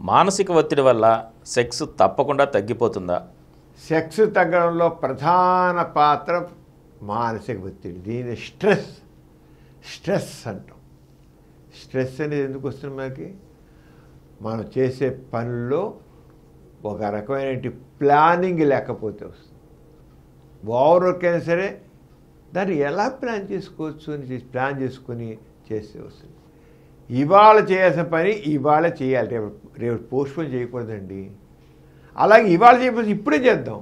మానసిక ఒత్తిడి వల్ల సెక్స్ తప్పకుండా తగ్గిపోతుందా? సెక్స్ తగ్గడంలో ప్రధాన పాత్ర మానసిక ఒత్తిడి. దీని స్ట్రెస్ అంటాం. స్ట్రెస్ అనేది ఎందుకు వస్తుంది మనకి? మనం చేసే పనుల్లో ఒక రకమైన ప్లానింగ్ లేకపోతే వస్తుంది. ఓవర్వర్క్ అయినా సరే దాన్ని ఎలా ప్లాన్ చేసుకోవచ్చు అని ప్లాన్ చేసుకుని చేస్తే వస్తుంది. ఇవాళ చేయాల్సిన పని ఇవాళ చేయాలి, రేపు పోస్ట్పోన్ చేయకూడదండి. అలాగే ఇవాళ చేయకపోతే ఇప్పుడే చేద్దాం.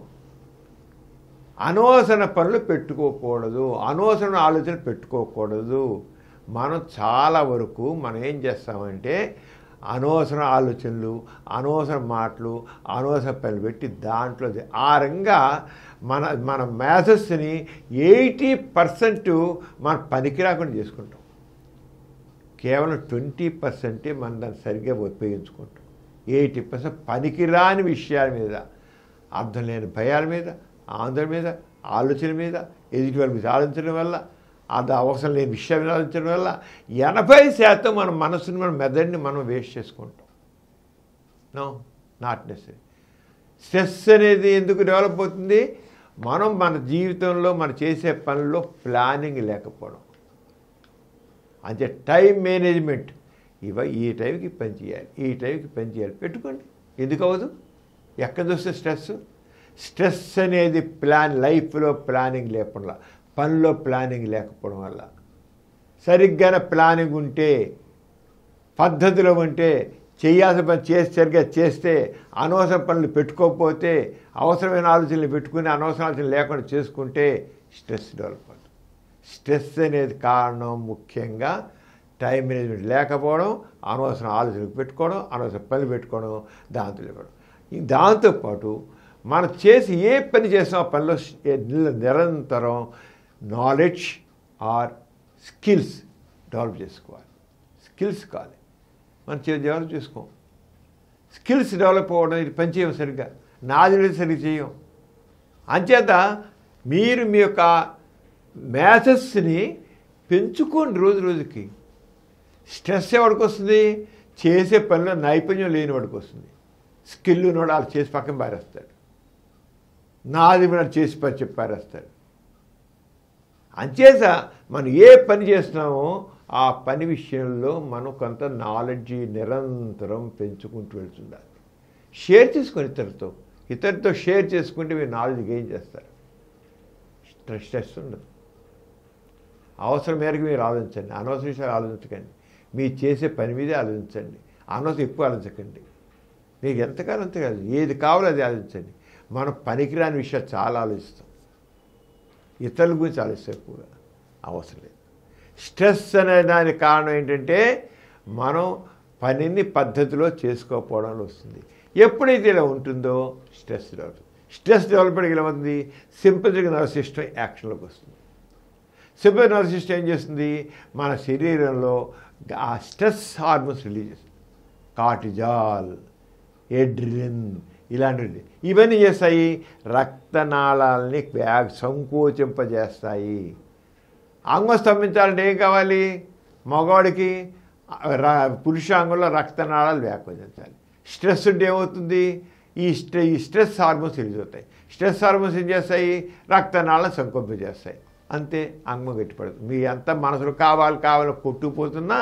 అనవసర పనులు పెట్టుకోకూడదు, అనవసరమైన ఆలోచన పెట్టుకోకూడదు. మనం చాలా వరకు మనం ఏం చేస్తామంటే అనవసర ఆలోచనలు, అనవసర మాటలు, అనవసర పనులు పెట్టి దాంట్లో ఆ రంగా మన మేధస్సుని 80% మన పనికి రాకుండా చేసుకుంటాం. కేవలం 20% మనం దాన్ని సరిగ్గా ఉపయోగించుకుంటాం. 80% పనికిరాని విషయాల మీద, అర్థం లేని భయాల మీద, ఆందోళన మీద, ఆలోచన మీద, ఎదుటి వాళ్ళ మీద ఆలోచించడం వల్ల, అది అవసరం లేని విషయాన్ని ఆలోచించడం వల్ల 80% మన మనసుని, మన మెదడుని మనం వేస్ట్ చేసుకుంటాం. No, not necessary. స్ట్రెస్ అనేది ఎందుకు డెవలప్ అవుతుంది? మనం మన జీవితంలో మనం చేసే పనుల్లో ప్లానింగ్ లేకపోవడం. అంటే టైం మేనేజ్మెంట్. ఈ టైంకి పని చేయాలి, ఈ టైంకి పని చేయాలి పెట్టుకోండి. ఎందుకు అవ్వదు? ఎక్కడ వస్తే స్ట్రెస్ అనేది లైఫ్లో ప్లానింగ్ లేకుండా, పనిలో ప్లానింగ్ లేకపోవడం వల్ల. సరిగ్గా ప్లానింగ్ ఉంటే, పద్ధతిలో ఉంటే, చేయాల్సిన పని సరిగ్గా చేస్తే, అనవసర పనులు పెట్టుకోకపోతే, అవసరమైన ఆలోచనలు పెట్టుకుని అనవసర ఆలోచనలు లేకుండా చేసుకుంటే స్ట్రెస్ డెవలప్ అవుతుంది. స్ట్రెస్ అనేది కారణం ముఖ్యంగా టైం మేనేజ్మెంట్ లేకపోవడం, అనవసరం ఆలోచనలు పెట్టుకోవడం, అనవసర పనులు పెట్టుకోవడం, దాంతో లేకపోవడం. దాంతోపాటు మనం చేసి ఏ పని చేసినా ఆ పనిలో నిరంతరం నాలెడ్జ్ ఆర్ స్కిల్స్ డెవలప్ చేసుకోవాలి. స్కిల్స్ కావాలి, మనం డెవలప్ చేసుకోం. స్కిల్స్ డెవలప్ అవ్వడం, ఇది పని చేయం సరిగ్గా, నాది సరిగ్గా చేయం. అంచేత మీరు మీ యొక్క మేధస్సుని పెంచుకోండి రోజు రోజుకి. స్ట్రెస్ ఎవరికి వస్తుంది? చేసే పనిలో నైపుణ్యం లేని వాడికి వస్తుంది. స్కిల్ ఉన్నవాడు వాళ్ళు చేసి పక్కన పారేస్తాడు, నాది మనం చేసి చెప్పి పారేస్తాడు. అంచేత మనం ఏ పని చేస్తున్నామో ఆ పని విషయంలో మనం కొంత నాలెడ్జి నిరంతరం పెంచుకుంటూ వెళ్తుండాలి. షేర్ చేసుకొని ఇతరులతో షేర్ చేసుకుంటే మీరు నాలెడ్జ్ గెయిన్ చేస్తారు. స్ట్రెస్ ఉండదు. అవసరం మేరకు మీరు ఆలోచించండి, అనవసర విషయాలు ఆలోచించకండి. మీరు చేసే పని మీదే ఆలోచించండి, అనవసరం ఎక్కువ ఆలోచించకండి. మీకు ఎంతకాలం అంతే కాదు, ఏది కావాలో అది ఆలోచించండి. మనం పనికిరాని విషయాలు చాలా ఆలోచిస్తాం, ఇతరుల గురించి ఆలోచిస్తాం, ఎక్కువగా అవసరం లేదు. స్ట్రెస్ అనే దానికి కారణం ఏంటంటే మనం పనిని పద్ధతిలో చేసుకోకపోవడంలో వస్తుంది. ఎప్పుడైతే ఇలా ఉంటుందో స్ట్రెస్ డెవలప్మెంట్కి ఎలా అవుతుంది? సింపథెటిక్ నర్వస్ సిస్టమ్ యాక్షన్లోకి వస్తుంది. సింపథెటిక్ నర్వస్ సిస్టమ్ ఏం చేస్తుంది? మన శరీరంలో ఆ స్ట్రెస్ హార్మోన్స్ రిలీజ్ చేస్తుంది. కార్టిజాల్, ఎడ్రిలిన్ ఇలాంటివి. ఇవన్నీ చేస్తాయి, రక్తనాళాలని సంకోచింపజేస్తాయి. అంగం స్తంభించాలంటే ఏం కావాలి? మగవాడికి పురుషాంగంలో రక్తనాళాలు వ్యాపించాలి. స్ట్రెస్ ఉంటే ఏమవుతుంది? ఈ స్ట్రెస్ హార్మోన్స్ రిలీజ్ అవుతాయి. స్ట్రెస్ హార్మోన్స్ ఏం చేస్తాయి? రక్తనాళాలను సంకోపింపజేస్తాయి. అంతే, అంగం గట్టిపడుతుంది. మీ అంతా మనసులో కావాలి కొట్టుకుపోతున్నా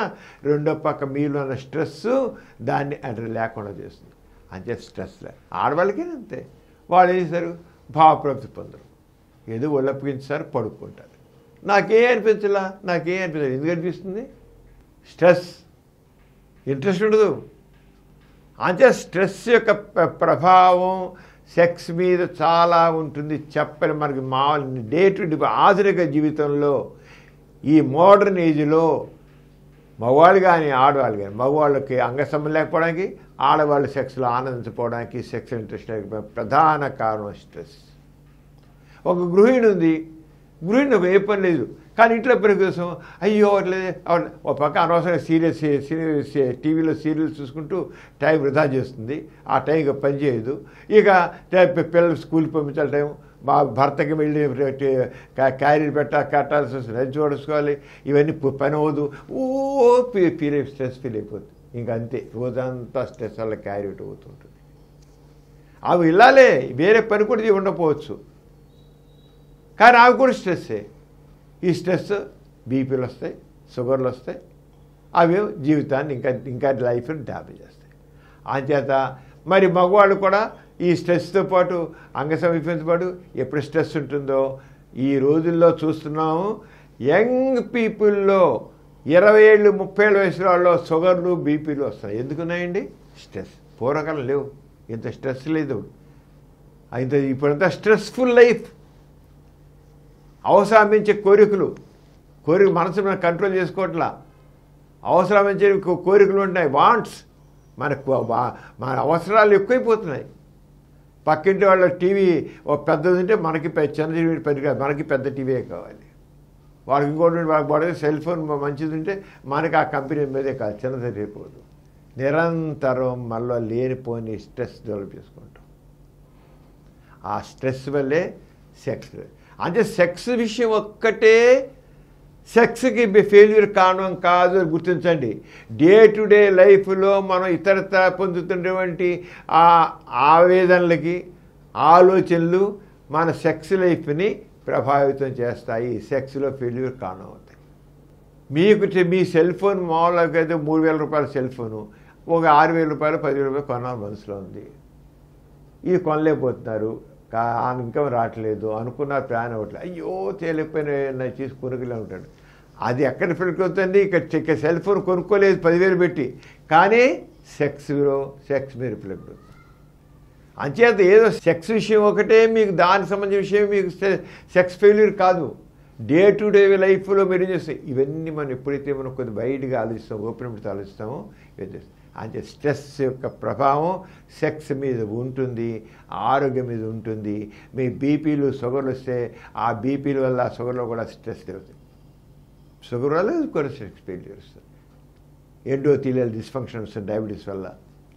రెండో పక్క మీలో ఉన్న స్ట్రెస్ దాన్ని అంటే లేకుండా చేస్తుంది. అంతే స్ట్రెస్ ఆడవాళ్ళకి అంతే. వాళ్ళు ఏం చేస్తారు? భావప్రాప్తి పొందరు, ఏదో ఒళ్ళప్పగించారు, పడుకుంటారు. నాకేం అనిపించలా. ఎందుకు అనిపిస్తుంది? స్ట్రెస్, ఇంట్రెస్ట్ ఉండదు. అంతే స్ట్రెస్ యొక్క ప్రభావం సెక్స్ మీద చాలా ఉంటుంది. చెప్పని మనకి మామూలు డే టు డే ఆధునిక జీవితంలో ఈ మోడర్న్ ఏజ్లో మగవాళ్ళు కానీ ఆడవాళ్ళు కానీ, మగవాళ్ళకి అంగసంబంధం లేకపోవడానికి, ఆడవాళ్ళు సెక్స్లో ఆనందించకపోవడానికి, సెక్స్ ఇంట్రెస్ట్ ప్రధాన కారణం స్ట్రెస్. ఒక గృహిణి ఉంది, గృహిణి ఏ పని లేదు కానీ ఇంట్లో పని కోసం అయ్యో అట్లేదు, ఒక పక్క అనవసరంగా టీవీలో సీరియల్స్ చూసుకుంటూ టైం వృధా చేస్తుంది. ఆ టైంకి పని చేయదు. ఇక పిల్లలు స్కూల్కి పంపించాలి, టైం భర్తకి వెళ్ళి క్యారీలు కట్టాల్సి వస్తుంది, లంచ్ వడుచుకోవాలి, ఇవన్నీ పని అవ్వదు. స్ట్రెస్ ఫీల్ అయిపోతుంది. ఇంకంతే రోజంతా స్ట్రెస్ వల్ల క్యారీ అవుట్ అవుతుంటుంది. అవి ఇలాలే వేరే పని కూడా ఉండకపోవచ్చు, కానీ అవి కూడా స్ట్రెస్సే. ఈ స్ట్రెస్ బీపీలు వస్తాయి, షుగర్లు వస్తాయి, అవి జీవితాన్ని ఇంకా లైఫ్ని డ్యామేజ్ చేస్తాయి. అంచేత మరి మగవాళ్ళు కూడా ఈ స్ట్రెస్తో పాటు అంగసమీపంతో పాటు ఎప్పుడు స్ట్రెస్ ఉంటుందో ఈ రోజుల్లో చూస్తున్నాము. యంగ్ పీపుల్లో 20 ఏళ్ళు 30 ఏళ్ళ వయసు వాళ్ళలో షుగర్లు బీపీలు వస్తాయి. ఎందుకున్నాయండి? స్ట్రెస్. పూర్వకాలం లేవు, ఇంత స్ట్రెస్ లేదు. ఇప్పుడంతా స్ట్రెస్ఫుల్ లైఫ్. అవసరమించే కోరికలు మనసు మనం కంట్రోల్ చేసుకోవట్లా. అవసరమించే కోరికలు ఉంటాయి, వాంట్స్. మన అవసరాలు ఎక్కువైపోతున్నాయి. పక్కింటి వాళ్ళ టీవీ ఒక పెద్దది ఉంటే మనకి చిన్న టీవీ పెద్ద, మనకి పెద్ద టీవీ కావాలి. వాళ్ళకి ఇంకోటి వాళ్ళకి పడేది సెల్ ఫోన్ మంచిది ఉంటే మనకి ఆ కంపెనీ మీదే కాదు, చిన్నది సరిపోదు. నిరంతరం మళ్ళీ లేనిపోని స్ట్రెస్ డెవలప్ చేసుకుంటాం. ఆ స్ట్రెస్ వల్లే సెక్స్. అంటే సెక్స్ విషయం ఒక్కటే సెక్స్కి ఫెయిల్యూర్ కారణం కాదు గుర్తించండి. డే టు డే లైఫ్లో మనం ఇతరత పొందుతున్నటువంటి ఆ ఆవేదనలకి ఆలోచనలు మన సెక్స్ లైఫ్ని ప్రభావితం చేస్తాయి. సెక్స్లో ఫెయిల్యూర్ కారణం అవుతాయి. మీ సెల్ ఫోన్ మామూలుగా అయితే 3,000 రూపాయల సెల్ ఫోను ఒక 6,000 రూపాయలు 10,000 రూపాయలు కొనాలి మనసులో ఉంది. ఇది కొనలేకపోతున్నారు, ఇన్కమ్ రావట్లేదు, అనుకున్న ప్లాన్ అవ్వట్లేదు, అయ్యో తేలిపోయిన చేసి కొనుక్కులే ఉంటాడు. అది ఎక్కడ ఫిల్క్ అవుతుంది? ఇక్కడ సెల్ ఫోన్ కొనుక్కోలేదు 10,000 పెట్టి, కానీ సెక్స్ మీరు ఫిల్క్ అవుతుంది. అంచేత ఏదో సెక్స్ విషయం ఒకటే మీకు దానికి సంబంధించిన విషయం మీకు సెక్స్ ఫెయిల్యూర్ కాదు. డే టు డే లైఫ్లో మీరు చేస్తాయి ఇవన్నీ. మనం ఎప్పుడైతే మనం కొద్దిగా వైడ్గా ఆలోచిస్తామో, ఓపెన్ పెట్టి ఆలోచిస్తామో ఇవన్నీ. అంటే స్ట్రెస్ యొక్క ప్రభావం సెక్స్ మీద ఉంటుంది, ఆరోగ్యం మీద ఉంటుంది. మీ బీపీలు షుగర్లు వస్తే ఆ బీపీల వల్ల షుగర్లో కూడా స్ట్రెస్ జరుగుతుంది. షుగర్ వల్ల కూడా సెక్స్ ఫెయిల్యూర్ వస్తుంది. ఎండోథీలియల్ డిస్ఫంక్షన్ వస్తుంది, డయాబెటీస్ వల్ల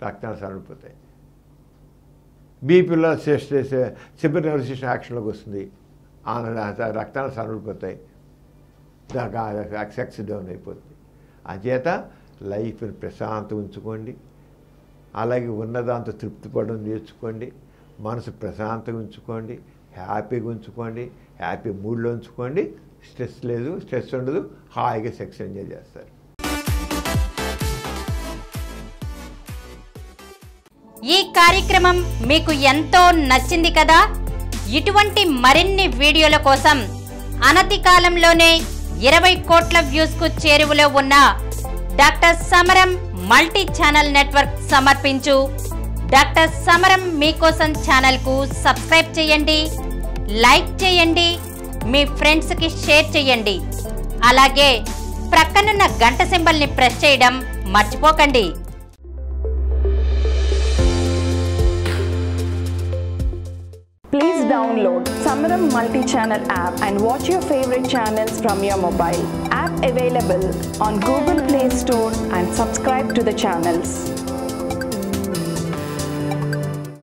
రక్తాలు సరిపోతాయి. బీపీలో సింపథటిక్ నర్వస్ సిస్టమ్ యాక్షన్లోకి వస్తుంది, రక్తాలు సరిపోతాయి, సెక్స్ డౌన్ అయిపోతుంది. అంచేత లైఫ్ని ప్రశాంతంగా ఉంచుకోండి. అలాగే ఉన్నదాంతో తృప్తి పడడం నేర్చుకోండి. మనసు ప్రశాంతంగా ఉంచుకోండి, హ్యాపీగా ఉంచుకోండి, హ్యాపీ మూడ్లో ఉంచుకోండి. స్ట్రెస్ లేదు, స్ట్రెస్ ఉండదు, హాయిగా సెక్స్ ఎంజాయ్ చేస్తారు. ఈ కార్యక్రమం మీకు ఎంతో నచ్చింది కదా. ఇటువంటి మరిన్ని వీడియోల కోసం అనతి కాలంలోనే 20 కోట్ల వ్యూస్ కు చేరువలో ఉన్న డాక్టర్ సమరం మల్టీ ఛానల్ నెట్వర్క్ సమర్పించు డాక్టర్ సమరం మీకోసం ఛానల్ కు సబ్స్క్రైబ్ చేయండి, లైక్ చేయండి, మీ ఫ్రెండ్స్ కి షేర్ చేయండి. అలాగే ప్రక్కనున్న గంట సింబల్ ని ప్రెస్ చేయడం మర్చిపోకండి. Please download Samaram Multi-Channel app and watch your favorite channels from your mobile. App available on Google Play Store and subscribe to the channels.